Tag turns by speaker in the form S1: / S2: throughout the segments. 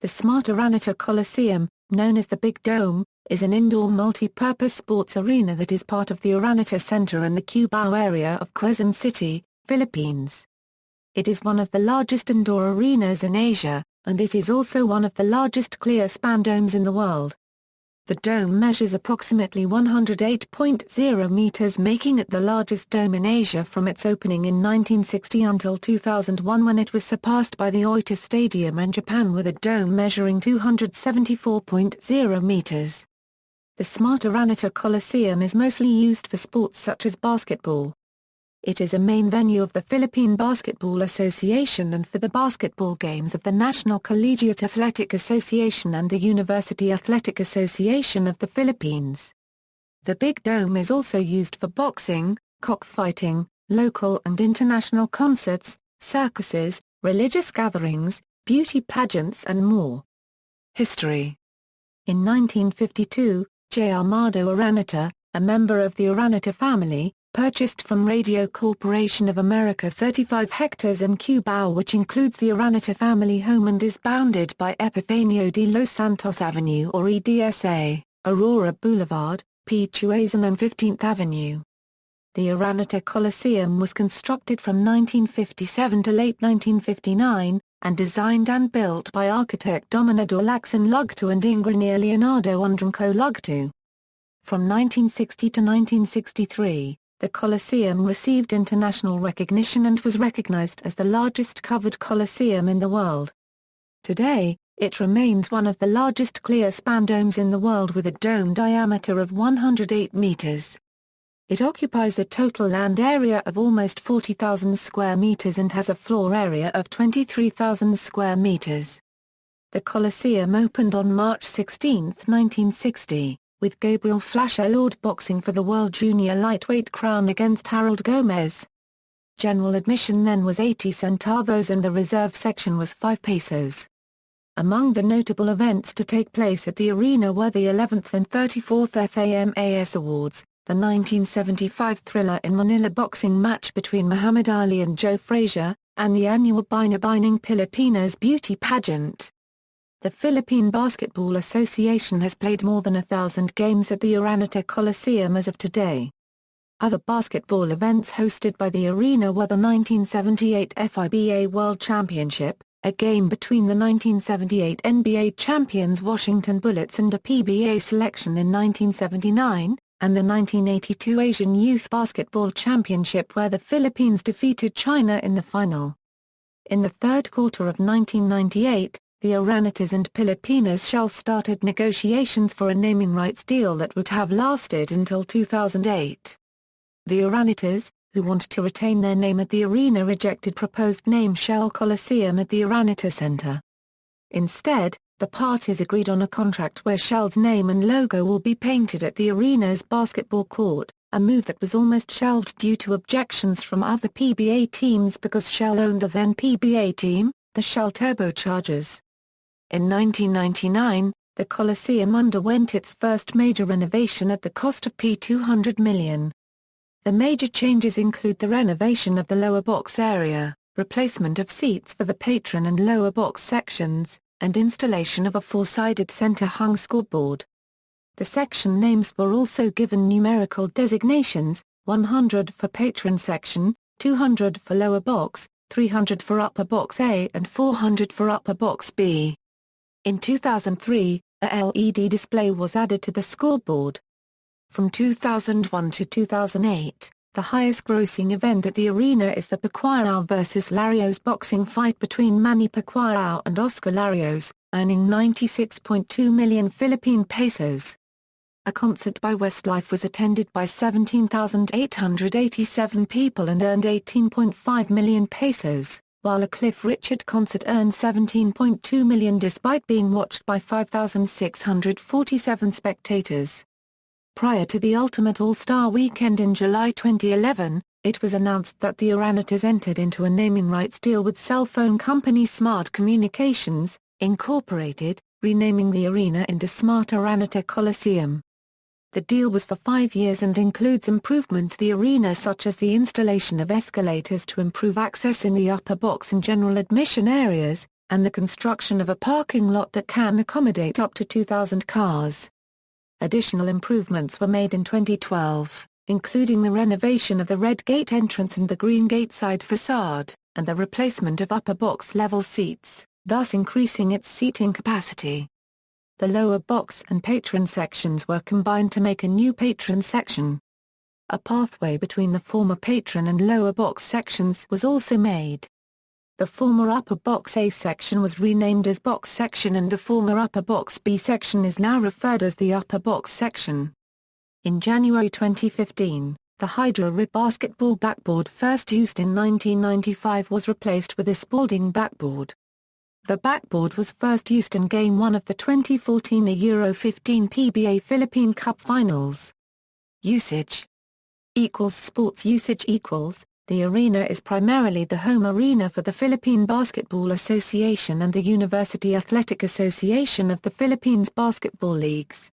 S1: The Smart Araneta Coliseum, known as the Big Dome, is an indoor multi-purpose sports arena that is part of the Araneta Center in the Cubao area of Quezon City, Philippines. It is one of the largest indoor arenas in Asia, and it is also one of the largest clear-span domes in the world. The dome measures approximately 108.0 meters, making it the largest dome in Asia from its opening in 1960 until 2001, when it was surpassed by the Oita Stadium in Japan with a dome measuring 274.0 meters. The Smart Araneta Coliseum is mostly used for sports such as basketball. It is a main venue of the Philippine Basketball Association and for the basketball games of the National Collegiate Athletic Association and the University Athletic Association of the Philippines. The Big Dome is also used for boxing, cockfighting, local and international concerts, circuses, religious gatherings, beauty pageants and more. History. In 1952, J. Amado Araneta, a member of the Araneta family, purchased from Radio Corporation of America 35 hectares in Cubao, which includes the Araneta family home and is bounded by Epifanio de los Santos Avenue or EDSA, Aurora Boulevard, Pituazon and 15th Avenue. The Araneta Coliseum was constructed from 1957 to late 1959, and designed and built by architect Dominador Lacson Lugto and Ingenier Leonardo Undranco Lugto. From 1960 to 1963, the Coliseum received international recognition and was recognized as the largest covered coliseum in the world. Today, it remains one of the largest clear-span domes in the world with a dome diameter of 108 meters. It occupies a total land area of almost 40,000 square meters and has a floor area of 23,000 square meters. The Coliseum opened on March 16, 1960. With Gabriel Flash Elord boxing for the World Junior Lightweight crown against Harold Gomez. General admission then was 80 centavos and the reserve section was 5 pesos. Among the notable events to take place at the arena were the 11th and 34th FAMAS Awards, the 1975 Thriller in Manila boxing match between Muhammad Ali and Joe Frazier, and the annual Binibining Pilipinas beauty pageant. The Philippine Basketball Association has played more than 1,000 games at the Araneta Coliseum as of today. Other basketball events hosted by the arena were the 1978 FIBA World Championship, a game between the 1978 NBA champions Washington Bullets and a PBA selection in 1979, and the 1982 Asian Youth Basketball Championship where the Philippines defeated China in the final. In the third quarter of 1998, the Aranetas and Pilipinas shall started negotiations for a naming rights deal that would have lasted until 2008. The Aranetas, who wanted to retain their name at the arena, rejected proposed name Shell Coliseum at the Araneta Center. Instead, the parties agreed on a contract where Shell's name and logo will be painted at the arena's basketball court, a move that was almost shelved due to objections from other PBA teams because Shell owned the then PBA team, the Shell Turbochargers. In 1999, the Coliseum underwent its first major renovation at the cost of $200 million. The major changes include the renovation of the lower box area, replacement of seats for the patron and lower box sections, and installation of a four-sided center-hung scoreboard. The section names were also given numerical designations, 100 for patron section, 200 for lower box, 300 for upper box A and 400 for upper box B. In 2003, a LED display was added to the scoreboard. From 2001 to 2008, the highest-grossing event at the arena is the Pacquiao vs. Larios boxing fight between Manny Pacquiao and Oscar Larios, earning 96.2 million Philippine pesos. A concert by Westlife was attended by 17,887 people and earned 18.5 million pesos, while a Cliff Richard concert earned 17.2 million despite being watched by 5,647 spectators. Prior to the Ultimate All-Star Weekend in July 2011, it was announced that the Aranetas entered into a naming rights deal with cell phone company Smart Communications, Incorporated, renaming the arena into Smart Araneta Coliseum. The deal was for 5 years and includes improvements to the arena such as the installation of escalators to improve access in the upper box and general admission areas, and the construction of a parking lot that can accommodate up to 2,000 cars. Additional improvements were made in 2012, including the renovation of the Red Gate entrance and the Green Gate side facade, and the replacement of upper box level seats, thus increasing its seating capacity. The lower box and patron sections were combined to make a new patron section. A pathway between the former patron and lower box sections was also made. The former upper box A section was renamed as box section and the former upper box B section is now referred as the upper box section. In January 2015, the Hydro Rib basketball backboard first used in 1995 was replaced with a Spalding backboard. The backboard was first used in Game 1 of the 2014 Euro 15 PBA Philippine Cup Finals. Usage Sports usage The arena is primarily the home arena for the Philippine Basketball Association and the University Athletic Association of the Philippines basketball leagues.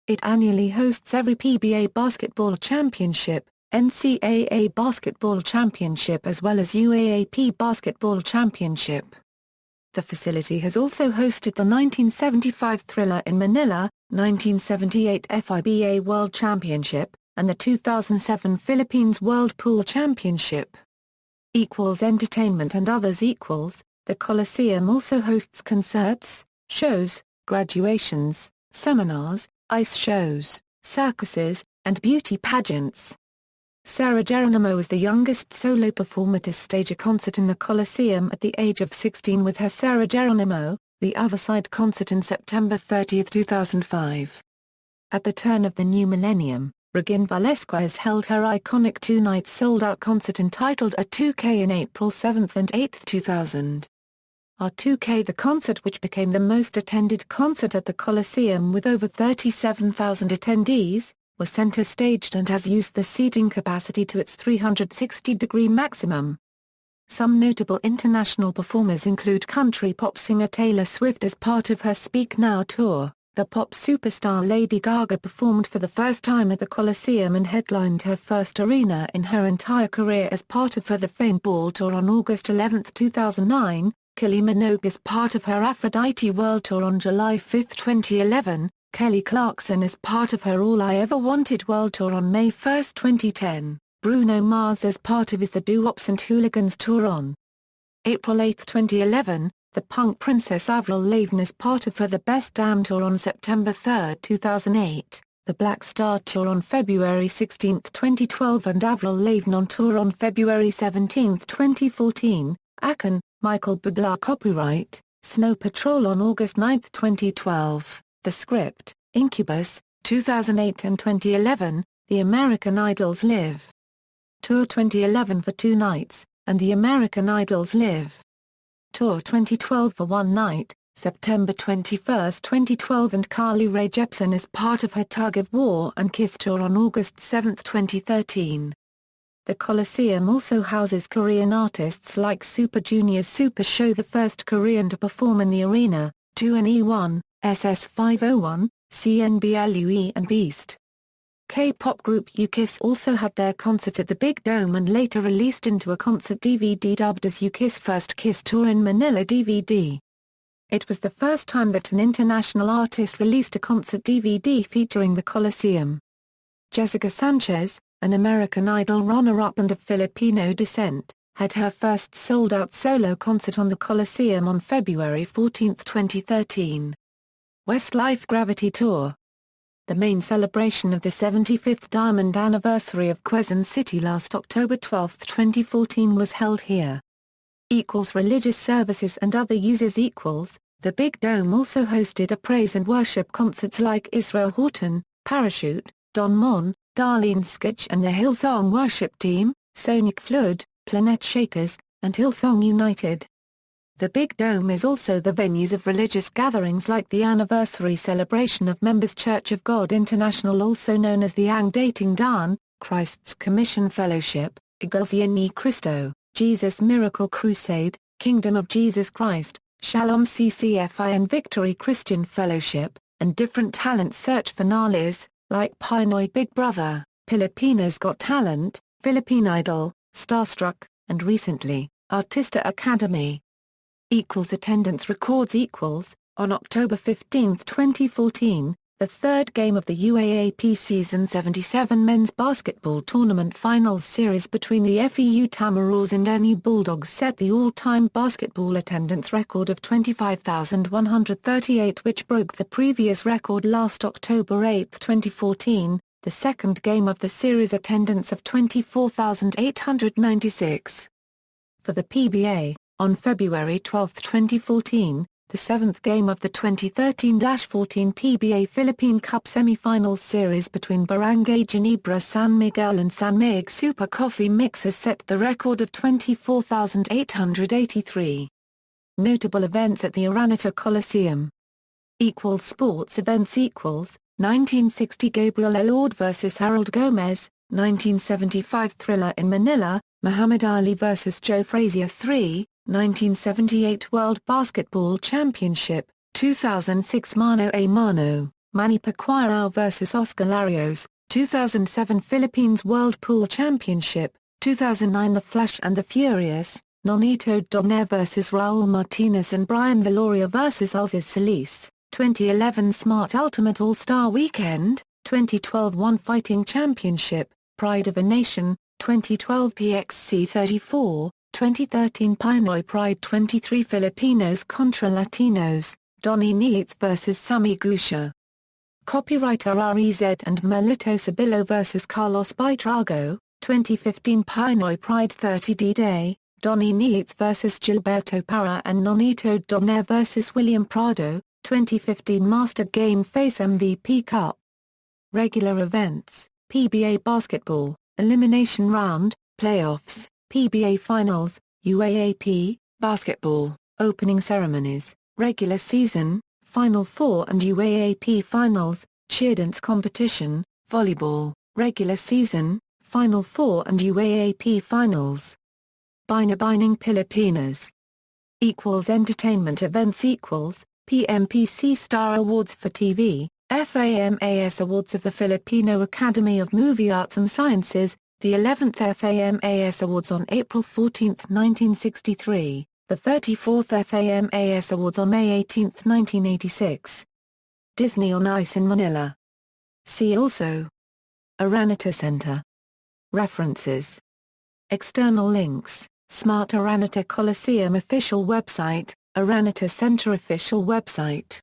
S1: It annually hosts every PBA Basketball Championship, NCAA Basketball Championship as well as UAAP Basketball Championship. The facility has also hosted the 1975 Thriller in Manila, 1978 FIBA World Championship, and the 2007 Philippines World Pool Championship. Entertainment and others. The Coliseum also hosts concerts, shows, graduations, seminars, ice shows, circuses, and beauty pageants. Sarah Geronimo was the youngest solo performer to stage a concert in the Coliseum at the age of 16 with her Sarah Geronimo, The Other Side concert in September 30, 2005. At the turn of the new millennium, Regine Velasquez held her iconic two-night sold-out concert entitled A2K in April 7 and 8, 2000. A2K, the concert which became the most attended concert at the Coliseum with over 37,000 attendees, was center-staged and has used the seating capacity to its 360-degree maximum. Some notable international performers include country pop singer Taylor Swift as part of her Speak Now tour. The pop superstar Lady Gaga performed for the first time at the Coliseum and headlined her first arena in her entire career as part of her The Fame Ball Tour on August 11, 2009, Kylie Minogue as part of her Aphrodite World Tour on July 5, 2011, Kelly Clarkson as part of her All I Ever Wanted World Tour on May 1, 2010, Bruno Mars as part of his The Doo-Wops and Hooligans Tour on April 8, 2011, the punk princess Avril Lavigne as part of her The Best Damn Tour on September 3, 2008, the Black Star Tour on February 16, 2012 and Avril Lavigne on tour on February 17, 2014, Akon, Michael Bublé copyright, Snow Patrol on August 9, 2012. The Script, Incubus, 2008 and 2011, The American Idol's Live Tour 2011 for 2 nights, and The American Idol's Live Tour 2012 for 1 night, September 21, 2012 and Carly Rae Jepsen as part of her Tug of War and Kiss Tour on August 7, 2013. The Coliseum also houses Korean artists like Super Junior's Super Show, the first Korean to perform in the arena, 2NE1, SS501, CNBLUE and Beast. K-pop group U-KISS also had their concert at the Big Dome and later released into a concert DVD dubbed as U-KISS First Kiss Tour in Manila DVD. It was the first time that an international artist released a concert DVD featuring the Coliseum. Jessica Sanchez, an American Idol runner-up and of Filipino descent, had her first sold-out solo concert on the Coliseum on February 14, 2013. Westlife Gravity Tour. The main celebration of the 75th Diamond Anniversary of Quezon City last October 12, 2014 was held here. Religious services and other uses. The Big Dome also hosted a praise and worship concerts like Israel Houghton, Parachute, Don Mon, Darlene Skitch and the Hillsong Worship Team, Sonic Flood, Planet Shakers, and Hillsong United. The Big Dome is also the venues of religious gatherings like the anniversary celebration of Members Church of God International, also known as the Ang Dating Daan, Christ's Commission Fellowship, Iglesia Ni Cristo, Jesus Miracle Crusade, Kingdom of Jesus Christ, Shalom CCFI and Victory Christian Fellowship, and different talent search finales, like Pinoy Big Brother, Pilipinas Got Talent, Philippine Idol, Starstruck, and recently, Artista Academy. Attendance records on October 15, 2014, the third game of the UAAP Season 77 Men's Basketball Tournament Finals Series between the FEU Tamaraws and NU Bulldogs set the all-time basketball attendance record of 25,138, which broke the previous record last October 8, 2014, the second game of the series attendance of 24,896. For the PBA, on February 12, 2014, the seventh game of the 2013-14 PBA Philippine Cup semi-finals series between Barangay Ginebra San Miguel and San Mig Super Coffee Mixers set the record of 24,883. Notable events at the Araneta Coliseum. Sports events 1960 Gabriel Elord vs Harold Gomez, 1975 Thriller in Manila, Muhammad Ali vs Joe Frazier 3, 1978 World Basketball Championship, 2006 Mano a Mano, Manny Pacquiao vs Oscar Larios, 2007 Philippines World Pool Championship, 2009 The Flash and the Furious, Nonito Donaire vs Raul Martinez and Brian Viloria vs Alcides Solis, 2011 Smart Ultimate All-Star Weekend, 2012 One Fighting Championship, Pride of a Nation, 2012 PXC 34, 2013 Pinoy Pride 23 Filipinos contra Latinos, Donnie Neitz vs Sammy Gusha. Copyright RREZ and Melito Sabilo vs Carlos Buitrago, 2015 Pinoy Pride 30 D-Day, Donnie Neitz vs Gilberto Parra and Nonito Donaire vs William Prado, 2015 Master Game Face MVP Cup. Regular events, PBA Basketball, Elimination Round, Playoffs, PBA Finals, UAAP, Basketball, Opening Ceremonies, Regular Season, Final Four and UAAP Finals, Cheerdance Competition, Volleyball, Regular Season, Final Four and UAAP Finals. Binibining Pilipinas. Entertainment events PMPC Star Awards for TV, FAMAS Awards of the Filipino Academy of Movie Arts and Sciences, the 11th FAMAS Awards on April 14, 1963, the 34th FAMAS Awards on May 18, 1986. Disney on Ice in Manila. See also Araneta Center. References. External links, Smart Araneta Coliseum official website, Araneta Center official website.